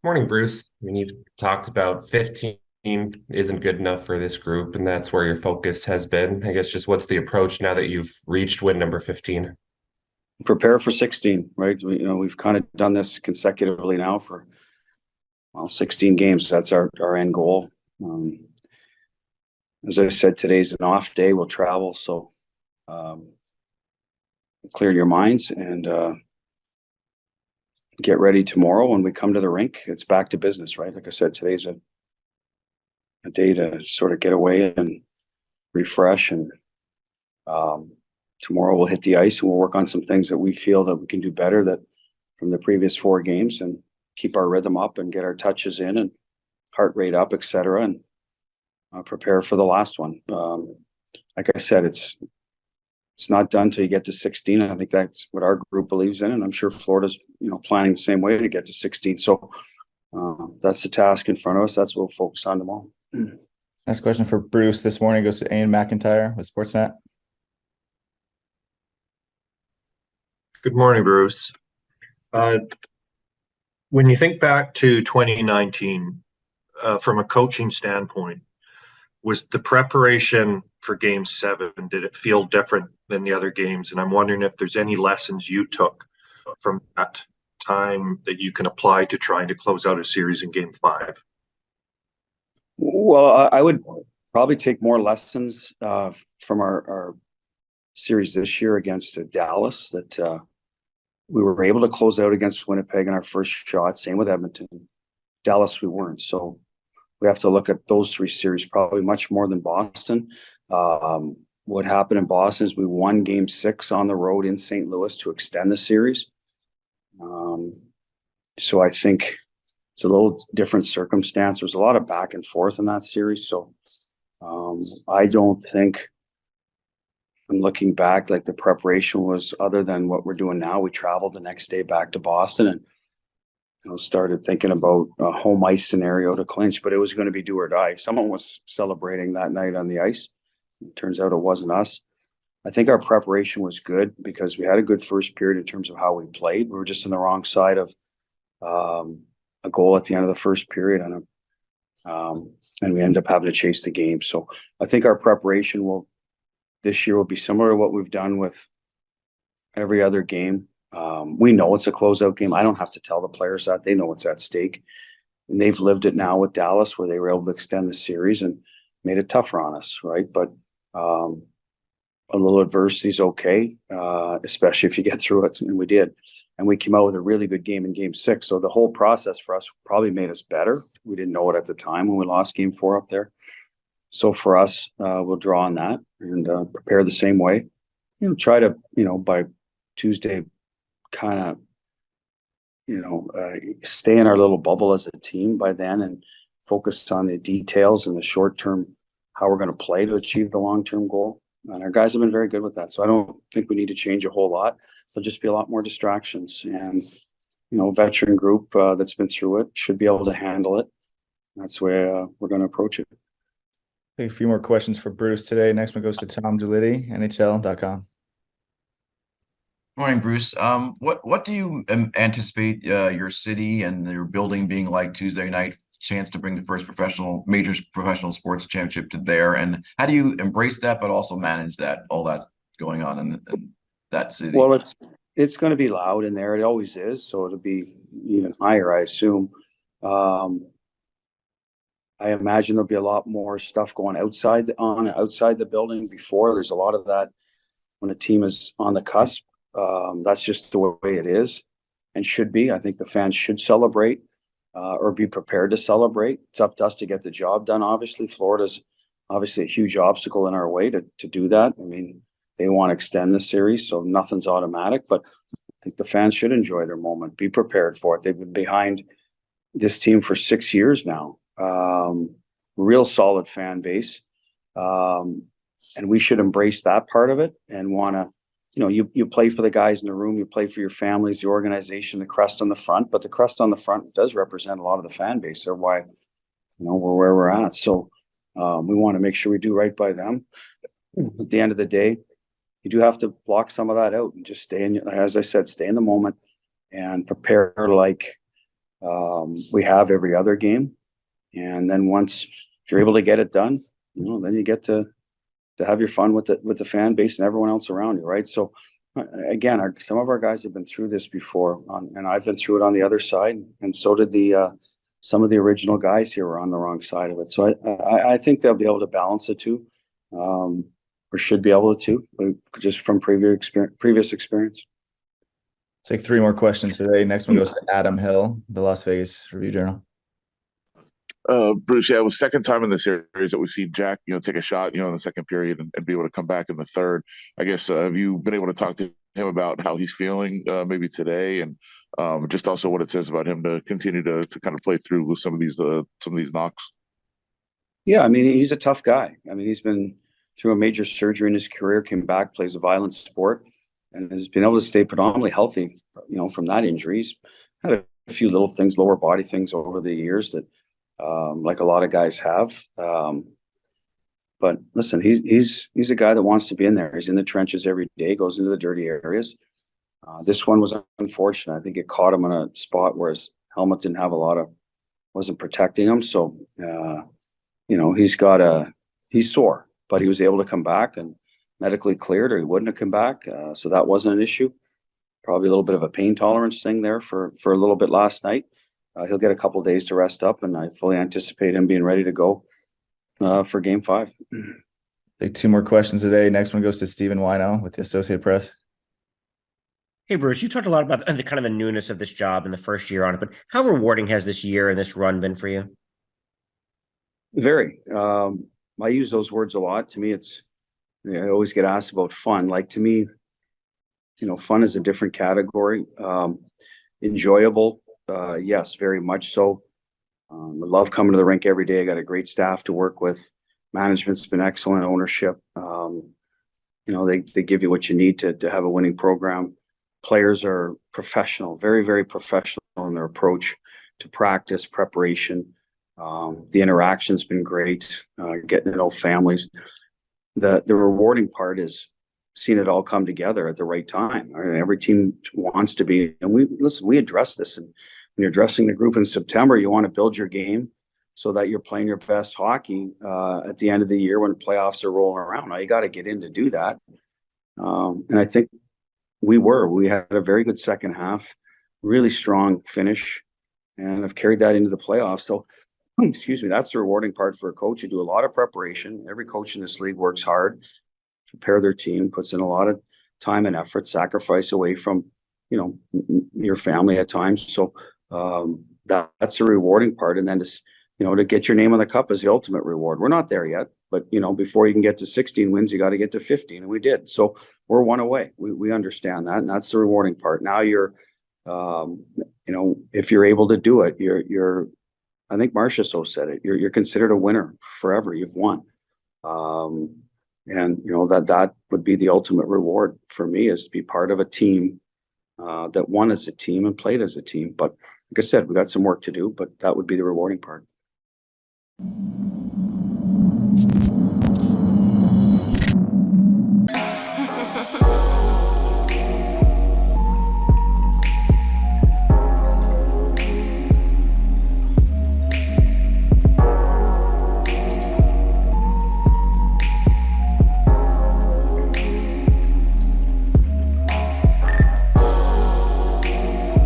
Morning, Bruce. I mean, you've talked about 15 isn't good enough for this group, and that's where your focus has been. I guess just what's the approach now that you've reached win number 15? Prepare for 16, right? We've kind of done this consecutively now for 16 games. That's our end goal. As I said, today's an off day. We'll travel, so um, clear your minds and get ready tomorrow when we come to the rink. It's back to business, right? Like I said, today's a day to sort of get away and refresh, and tomorrow we'll hit the ice and we'll work on some things that we feel that we can do better that from the previous 4 games, and keep our rhythm up and get our touches in and heart rate up, etc., and prepare for the last one. Like I said, it's not done till you get to 16. I think that's what our group believes in, and I'm sure Florida's planning the same way to get to 16. So that's the task in front of us. That's what we'll focus on tomorrow. Next question for Bruce this morning goes to Ian McIntyre with Sportsnet. Good morning, Bruce. When you think back to 2019, from a coaching standpoint, was the preparation for Game 7, did it feel different than the other games? And I'm wondering if there's any lessons you took from that time that you can apply to trying to close out a series in Game 5. Well, I would probably take more lessons from our series this year against Dallas, that we were able to close out against Winnipeg in our first shot. Same with Edmonton. Dallas, we weren't. So we have to look at those 3 series probably much more than Boston. What happened in Boston is we won Game 6 on the road in St. Louis to extend the series. So I think it's a little different circumstance. There's a lot of back and forth in that series. So I don't think, I'm looking back, like the preparation was other than what we're doing now. We traveled the next day back to Boston and started thinking about a home ice scenario to clinch, but it was going to be do or die. Someone was celebrating that night on the ice. It turns out it wasn't us. I think our preparation was good because we had a good first period in terms of how we played. We were just on the wrong side of a goal at the end of the first period, and we ended up having to chase the game. So I think our preparation this year will be similar to what we've done with every other game. We know it's a closeout game. I don't have to tell the players that. They know what's at stake. And they've lived it now with Dallas, where they were able to extend the series and made it tougher on us, right? But a little adversity is okay, especially if you get through it, and we did. And we came out with a really good game in Game 6. So the whole process for us probably made us better. We didn't know it at the time when we lost Game 4 up there. So for us, we'll draw on that and prepare the same way. Try to, by Tuesday, kind of, stay in our little bubble as a team by then and focus on the details and the short term, how we're going to play to achieve the long-term goal. And our guys have been very good with that. So I don't think we need to change a whole lot. There'll just be a lot more distractions, and, veteran group that's been through it should be able to handle it. That's the way we're going to approach it. A few more questions for Bruce today. Next one goes to Tom Giulitti, NHL.com. Morning, Bruce. What do you anticipate your city and your building being like Tuesday night? Chance to bring the first major professional sports championship to there, and how do you embrace that, but also manage that all that's going on in that city? Well, it's going to be loud in there. It always is. So it'll be even higher, I assume. I imagine there'll be a lot more stuff going outside the building before. There's a lot of that when a team is on the cusp. That's just the way it is and should be. I think the fans should celebrate or be prepared to celebrate. It's up to us to get the job done. Obviously, Florida's obviously a huge obstacle in our way to do that. I mean, they want to extend the series, so nothing's automatic, but I think the fans should enjoy their moment, be prepared for it. They've been behind this team for 6 years now. Real solid fan base. And we should embrace that part of it and want to, you play for the guys in the room, you play for your families, the organization, the crest on the front, but the crest on the front does represent a lot of the fan base. They're why, we're where we're at. So we want to make sure we do right by them. At the end of the day, you do have to block some of that out and just as I said, stay in the moment and prepare like We have every other game. And then once you're able to get it done, then you get to have your fun with the fan base and everyone else around you, right? So again, some of our guys have been through this before, and I've been through it on the other side, and so did some of the original guys here were on the wrong side of it. So I think they'll be able to balance the two, or should be able to, just from previous experience. Take 3 more questions today. Next one goes to Adam Hill, the Las Vegas Review-Journal. Bruce, yeah, it was second time in the series that we've seen Jack, take a shot, in the second period and be able to come back in the third. I guess, have you been able to talk to him about how he's feeling maybe today, and just also what it says about him to continue to kind of play through with some of these knocks? Yeah, I mean, he's a tough guy. I mean, he's been through a major surgery in his career, came back, plays a violent sport, and has been able to stay predominantly healthy, from that injury. He's had a few little things, lower body things over the years that, like a lot of guys have. But listen, he's a guy that wants to be in there. He's in the trenches every day, goes into the dirty areas. This one was unfortunate. I think it caught him in a spot where his helmet didn't have wasn't protecting him. So, he's sore, but he was able to come back and medically cleared, or he wouldn't have come back. So that wasn't an issue. Probably a little bit of a pain tolerance thing there for a little bit last night. He'll get a couple of days to rest up, and I fully anticipate him being ready to go for Game 5. Take 2 more questions today. Next one goes to Stephen Wino with the Associated Press. Hey, Bruce, you talked a lot about the kind of the newness of this job and the first year on it, but how rewarding has this year and this run been for you? Very. I use those words a lot. To me, I always get asked about fun. Like, to me, fun is a different category. Enjoyable. Yes, very much so. I love coming to the rink every day. I got a great staff to work with. Management's been excellent. Ownership. They give you what you need to have a winning program. Players are professional, very, very professional in their approach to practice, preparation. The interaction's been great. Getting to know families. The rewarding part is seeing it all come together at the right time. Every team wants to be, and we address this. And when you're addressing the group in September, you want to build your game so that you're playing your best hockey at the end of the year when playoffs are rolling around. Now you got to get in to do that. And I think we had a very good second half, really strong finish, and I've carried that into the playoffs. So, excuse me, that's the rewarding part for a coach. You do a lot of preparation. Every coach in this league works hard to prepare their team, puts in a lot of time and effort, sacrifice away from, your family at times. So that's the rewarding part. And then to get your name on the cup is the ultimate reward. We're not there yet, but before you can get to 16 wins, you got to get to 15, and we did. So we're one away. We understand that, and that's the rewarding part. Now you're, if you're able to do it, you're. I think Marcia so said it. You're considered a winner forever. You've won, and that would be the ultimate reward for me, is to be part of a team that won as a team and played as a team. But like I said, we got some work to do, but that would be the rewarding part.